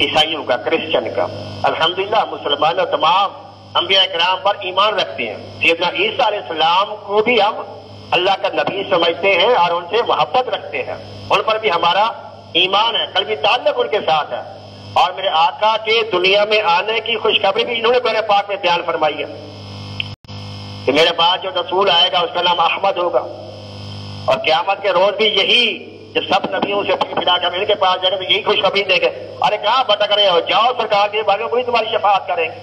عیسائیوں کا، کرسچن کا. الحمدللہ مسلمان تمام انبیاء کرام پر ایمان رکھتے ہیں. سیدنا عیسیٰ علیہ السلام کو بھی ہم اللہ کا نبی سمجھتے ہیں اور ان سے محبت رکھتے ہیں. ان پر بھی ہمارا ایمان ہے، قلبی تعلق ان کے ساتھ ہے. اور میرے آقا کے دنیا میں آنے کی خوشخبری بھی انہوں نے قرآن پاک میں بیان فرمائی ہے کہ میرے بعد جو رسول آئے گا اس کا نام احمد ہوگا. اور قیامت کے روز بھی یہی، جب سب نبیوں سے پھر کے ان کے پاس جائے گا تو یہی خوشخبری دیں گے، ارے کہاں بھٹک رہے ہو، جاؤ سرکار کے بارے میں وہی تمہاری شفاعت کریں گے.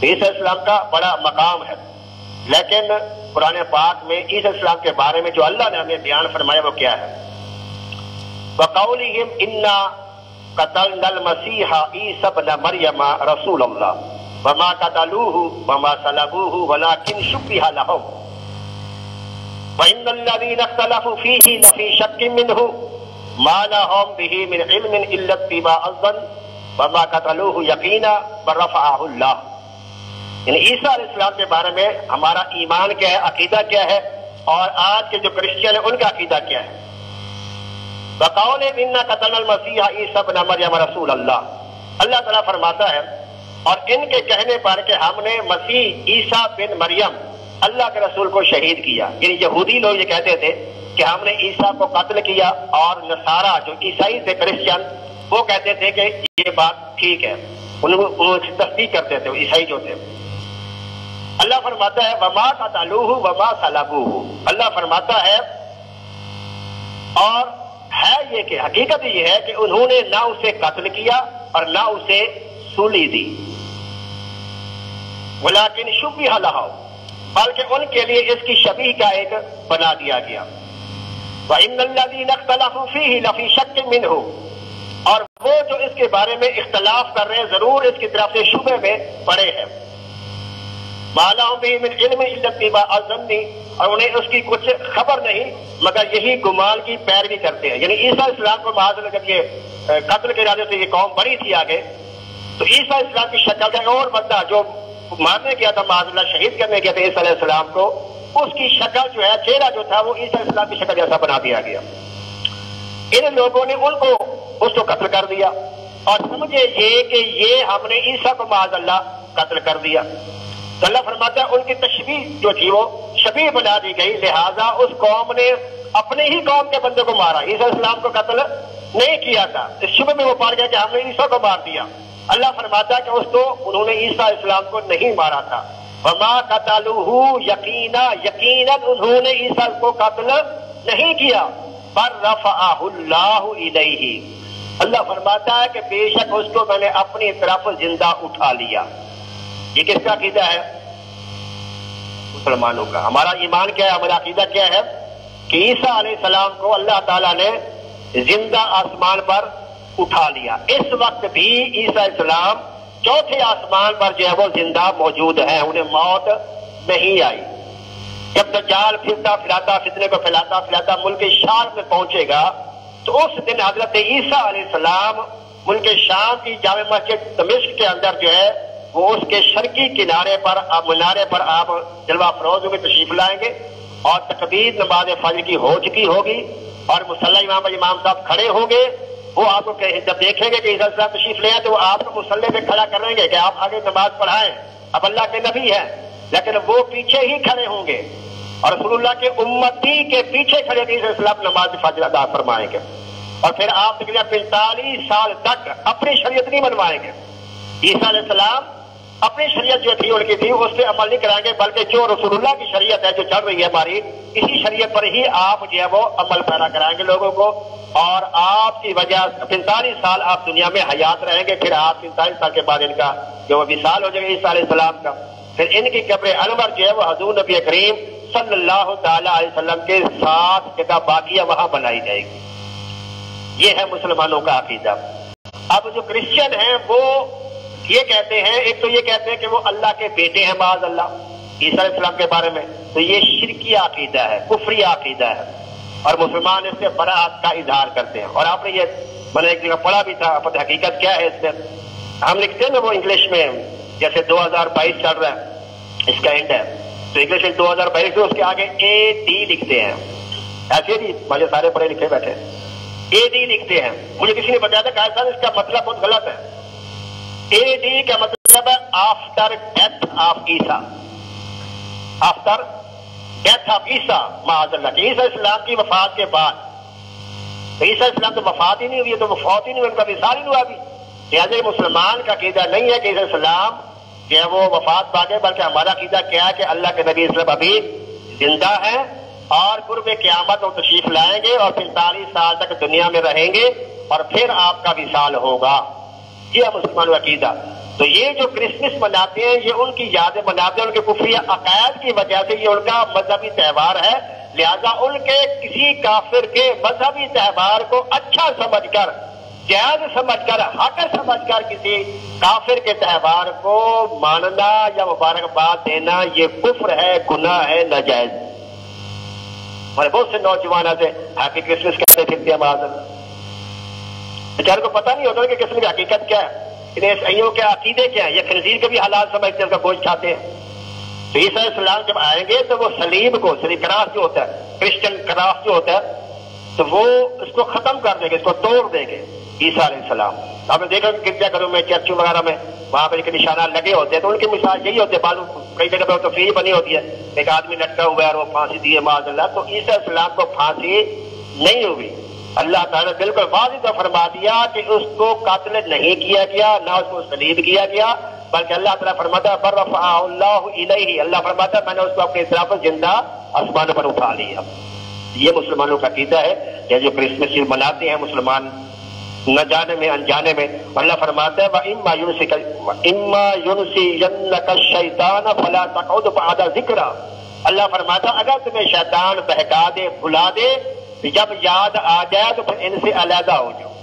عیسیٰ السلام کا بڑا مقام ہے. لیکن قرآن پاک میں عیسیٰ السلام کے بارے میں جو اللہ نے ہمیں بیان فرمایا وہ کیا ہے؟ وَقَوْلِهِمْ إِنَّا قَتَلْنَا الْمَسِيحَ عِيسَى ابْنَ مَرْيَمَ رَسُولَ اللَّهِ وَمَا قَتَلُوهُ وَمَا صَلَبُوهُ وَلَكِنْ شُبِّهَ لَهُمْ وَإِنَّ الَّذِينَ اخْتَلَفُوا فِيهِ لَفِي شَكٍّ مِّنْهُ مَا لَهُم بِهِ مِنْ عِلْمٍ إِلَّا اتِّبَاعَ الظَّنِّ وَمَا قَتَلُوهُ يَقِينًا بَل رَفَعَهُ اللَّهُ. یعنی عیسیٰ علیہ السلام کے بارے میں ہمارا ایمان کیا ہے، عقیدہ کیا ہے، اور آج کے جو کرسچن ہیں ان کا عقیدہ کیا ہے. وَقَوْلِهِمْ إِنَّا قَتَلْنَا الْمَسِيحَ عِيسَى ابْنَ مَرْيَمَ رَسُولَ اللَّهِ. اللہ تعالیٰ فرماتا ہے اور ان کے کہنے پر کہ ہم نے مسیح عیسیٰ بن مریم اللہ کے رسول کو شہید کیا. یعنی یہودی لوگ یہ کہتے تھے کہ ہم نے عیسیٰ کو قتل کیا، اور نصارہ جو عیسائی تھے، کرسچن، وہ کہتے تھے کہ یہ بات ٹھیک ہے، ان کی تصدیق کرتے تھے عیسائی جو تھے. اللہ فرماتا ہے وما قتلوہ وما صلبوہ. اللہ فرماتا ہے اور ہے یہ کہ حقیقت یہ ہے کہ انہوں نے نہ اسے قتل کیا اور نہ اسے سولی دی. ولیکن شبہ لہ، بلکہ ان کے لیے اس کی شبیہ کا ایک بنا دیا گیا. وَإِنَّ الَّذِينَ اخْتَلَفُوا فِيهِ لَفِي شَكٍّ مِّنْهُ، اور وہ جو اس کے بارے میں اختلاف کر رہے ہیں ضرور اس کی طرف سے شبہ میں پڑے ہیں. مَا لَهُم بِهِ مِنْ عِلْمٍ إِلَّا اتِّبَاعَ الظَّنِّ، اور انہیں اس کی کچھ خبر نہیں مگر یہی گمان کی پیروی کرتے ہیں. یعنی عیسیٰ علیہ السلام کو معاذ اللہ جب یہ قتل کے ارادے سے یہ قوم بڑی تھی آگے، تو عیسیٰ علیہ السلام کی شکل کا اور بندہ جو مارنے گیا تھا، معاذ اللہ شہید کرنے گیا تھا عیسیٰ علیہ السلام کو، اس کی شکل جو ہے، چہرہ جو تھا، وہ عیسیٰ علیہ السلام کی شکل جیسا بنا دیا گیا. ان لوگوں نے اس کو قتل کر دیا اور سمجھے یہ کہ یہ ہم نے عیسیٰ کو معاذ اللہ قتل کر دیا. تو اللہ فرماتا ہے ان کی تشبیہ جو تھی وہ شبیہ بنا دی گئی، لہذا اس قوم نے اپنے ہی قوم کے بندے کو مارا، عیسیٰ علیہ السلام کو قتل نہیں کیا تھا. اس شبہ میں وہ پڑ گیا کہ ہم نے عیسیٰ کو مار دیا. اللہ فرماتا ہے کہ اس تو انہوں نے عیسیٰ علیہ السلام کو نہیں مارا تھا. وما قتلوہ یقینا، یقیناً انہوں نے عیسیٰ کو قتل نہیں کیا. بل رفعہ اللہ الیہ، اللہ فرماتا ہے کہ بے شک اس کو میں نے اپنی طرف زندہ اٹھا لیا. یہ کس کا عقیدہ ہے؟ مسلمانوں کا. ہمارا ایمان کیا ہے، ہمارا عقیدہ کیا ہے کہ عیسیٰ علیہ السلام کو اللہ تعالیٰ نے زندہ آسمان پر اٹھا لیا. اس وقت بھی عیسیٰ علیہ السلام چوتھے آسمان پر جو ہے وہ زندہ موجود ہیں، انہیں موت نہیں آئی. جب دجال پھرتا پھراتا، فتنے کو پھیلاتا پھیلاتا ملک شام میں پہنچے گا تو اس دن حضرت عیسیٰ علیہ السلام ملک شام کی جامع مسجد دمشق کے اندر جو ہے وہ اس کے شرقی کنارے پر، منارے پر آپ جلوہ افروز میں تشریف لائیں گے اور تکبیر نماز فجر کی ہو چکی ہوگی اور مصلی امام صاحب کھڑے ہوں گے، وہ آپ کو جب دیکھیں گے کہ عیسیٰ علیہ السلام تشریف لے آئے تو وہ آپ کو مصلی پہ کھڑا کریں گے کہ آپ آگے نماز پڑھائیں، اب اللہ کے نبی ہے، لیکن وہ پیچھے ہی کھڑے ہوں گے اور رسول اللہ کے امتی کے پیچھے کھڑے عیسیٰ علیہ السلام نماز فجر ادا فرمائیں گے، اور پھر آپ تقریباً 45 سال تک اپنی شریعت نہیں بنوائیں گے۔ عیسیٰ علیہ السلام اپنی شریعت جو تھی ان کی تھی اس پہ عمل نہیں کرائیں گے، بلکہ جو رسول اللہ کی شریعت ہے جو چل رہی ہے ہماری، اسی شریعت پر ہی آپ جو ہے وہ عمل پیرا کرائیں گے لوگوں کو، اور آپ کی وجہ 45 سال آپ دنیا میں حیات رہیں گے، پھر آپ 45 سال کے بعد ان کا جو وصال ہو جائے گا عیسیٰ علیہ السلام کا، پھر ان کی قبر انور جو ہے وہ حضور نبی کریم صلی اللہ تعالی علیہ وسلم کے ساتھ جگہ باقیہ وہاں بنائی جائے گی۔ یہ ہے مسلمانوں کا عقیدہ۔ اب جو کرسچن ہیں وہ یہ کہتے ہیں، ایک تو یہ کہتے ہیں کہ وہ اللہ کے بیٹے ہیں معاذ اللہ عیسیٰ علیہ السلام کے بارے میں، تو یہ شرکی عقیدہ ہے، کفری عقیدہ ہے، اور مسلمان اس سے براءت کا اظہار کرتے ہیں۔ اور آپ نے یہ میں نے ایک جگہ پڑھا بھی تھا، حقیقت کیا ہے اس میں، ہم لکھتے ہیں نا وہ انگلش میں، جیسے 2022 چل رہا ہے، اس کا اینڈ ہے، تو انگلش میں 2022 اس کے آگے AD لکھتے ہیں، ایسے بھی مجھے سارے پڑھے لکھے بیٹھے AD لکھتے ہیں۔ مجھے کسی نے بتایا تھا کہ صاحب اس کا مطلب بہت غلط ہے، AD کا مطلب ہے after death of Isa, after death of Isa معاذ اللہ، کہ عیسیٰ اسلام کی وفات کے بعد، تو عیسیٰ اسلام تو وفات ہی نہیں ہوئی ہے، تو وفات ہی نہیں ہوئی، ان کا وصال ہی نہیں ہوا ابھی، لہٰذا مسلمان کا عقیدہ نہیں ہے کہ عیسیٰ اسلام جو ہے وہ وفات پا گئے، بلکہ ہمارا عقیدہ کیا ہے کہ اللہ کے نبی اسلام ابھی زندہ ہے اور قرب قیامت وہ تشریف لائیں گے اور 45 سال تک دنیا میں رہیں گے اور پھر آپ کا وصال ہوگا۔ یہ ہے مسلمانوں کا عقیدہ۔ تو یہ جو کرسمس مناتے ہیں یہ ان کی یادیں مناتے ہیں، ان کے کفری عقائد کی وجہ سے، یہ ان کا مذہبی تہوار ہے، لہذا ان کے کسی کافر کے مذہبی تہوار کو اچھا سمجھ کر، جائز سمجھ کر، حق سمجھ کر کسی کافر کے تہوار کو ماننا یا مبارکباد دینا یہ کفر ہے، گناہ ہے، ناجائز۔ ہمارے بہت سے نوجوان ایسے ہیپی کرسمس کہتے پھرتے ہیں معاذ اللہ، بیچارے کو پتہ نہیں ہوتا کہ قسم کی حقیقت کیا ہے، عیسائیوں کے عقیدے کیا ہیں، یہ خنزیر کے بھی حلال سمجھتے ہیں، اس کا گوشت کھاتے ہیں۔ تو عیسیٰ علیہ السلام جب آئیں گے تو وہ صلیب کو، صلیب کراس جو ہوتا ہے، کرسچن کراس جو ہوتا ہے، تو وہ اس کو ختم کر دیں گے، اس کو توڑ دیں گے عیسیٰ علیہ السلام۔ آپ نے دیکھا کہ گرجا گھروں میں، چرچوں وغیرہ میں وہاں پہ نشانات لگے ہوتے ہیں، تو ان کی مثال یہی ہوتے ہیں، معلوم کئی جگہ پہ تفریح بنی ہوتی ہے، ایک آدمی لٹکا ہوا ہے اور وہ پھانسی دیے معاذ اللہ، تو عیسیٰ علیہ السلام کو پھانسی نہیں ہوئی۔ اللہ تعالیٰ نے بالکل واضح طور فرما دیا کہ اس کو قتل نہیں کیا گیا، نہ اس کو صلیب کیا گیا، بلکہ اللہ تعالیٰ فرماتا ہے برفعہ اللہ الیہ، اللہ فرماتا ہے میں نے اس کو اپنے طرف زندہ آسمان پر اٹھا لیا۔ یہ مسلمانوں کا عقیدہ ہے، یہ جو کرسمس مناتے ہیں مسلمان نہ جانے میں انجانے میں، اللہ فرماتا ہے وَإِمَّا يُنْسِيَنَّكَ الشَّيْطَانَ فَلَا تَقْعُدْ بَعْدَ ذِكْرَىٰ، اللہ فرماتا ہے اگر تمہیں شیطان بہکا دے، بھلا دے، جب یاد آ جائے تو پھر ان سے علیحدہ ہو جاؤ۔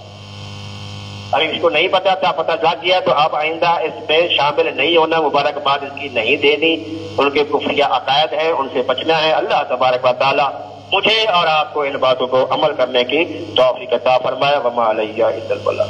اگر اس کو نہیں پتا تھا، پتہ لگ گیا، تو اب آئندہ اس میں شامل نہیں ہونا، مبارکباد اس کی نہیں دینی، ان کے کفریہ عقائد ہیں، ان سے بچنا ہے۔ اللہ تبارک و تعالی مجھے اور آپ کو ان باتوں کو عمل کرنے کی توفیق عطا فرمائے۔ وما علیہ الا البلاغ۔